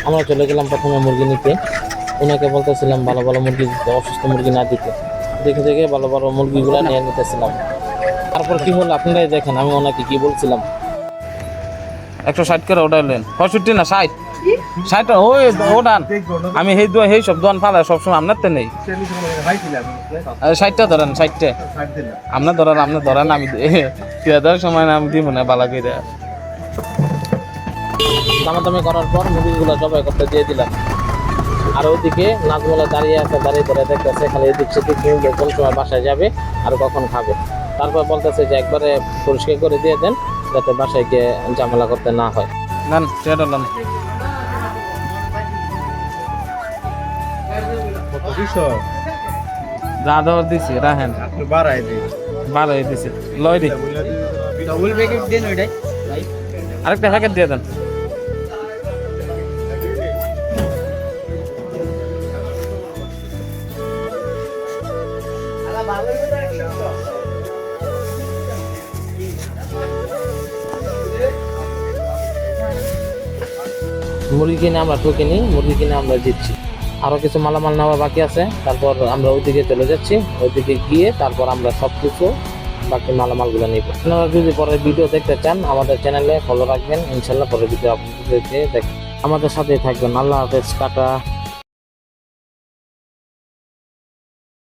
আমরা চলে গেলাম প্রথমে মুরগি নিতে। ওনাকে বলতেছিলাম ভালো ভালো মুরগি দিতে, অসুস্থ মুরগি না দিতে। দেখে দেখে ভালো ভালো মুরগিগুলো নিয়ে নিতেছিলাম। তারপর কি হলো আপনারাই দেখেন আমি ওনাকে কি বলছিলাম। 160 করে ওঠাইলেন, 65 না 60 60 ওই ওঠান। আমি সেই সব দোয়ান ফালা সবসময় আপনার তো নেই। 60টা ধরেন, 60টা আপনার ধরেন আমি দেওয়ার সময় আমি দিব না বালা করে। দামাদামি করার পর মুরগিগুলো জবাই করতে দিয়ে দিলাম। আর ওইদিকে নাজমুলা দাঁড়িয়ে আছে, দাঁড়িয়ে ধরে দেখতেছে খালি এদিক সেদিক নিয়ে কোন সময় বাসায় যাবে আর কখন খাবে। তারপর বলতেছে যে একবারে পরিষ্কার করে দিয়ে দেন যাতে বাসায় গিয়ে ঝামেলা করতে না হয়। নেন চেয়ারটা নেন। যা দেওয়ার দিছি রাহেন, বাড়াই দিছি লয় দি আরেকটা প্যাকেট দিয়ে দেন। মুরগি কিনে আমরা ঠকিনি, মুরগি কিনে আমরা দিচ্ছি। আরও কিছু মালামাল নেওয়া বাকি আছে, তারপর আমরা ওইদিকে চলে যাচ্ছি। ওইদিকে গিয়ে তারপর আমরা সব কিছু বাকি মালামালগুলো নিব। আপনারা যদি পরের ভিডিও দেখতে চান আমাদের চ্যানেলে ফলো রাখবেন, ইনশাল্লাহ পরের ভিডিও আপনাদেরকে দেখবেন। আমাদের সাথেই থাকবেন। আল্লাহ হাফেজ, টাটা।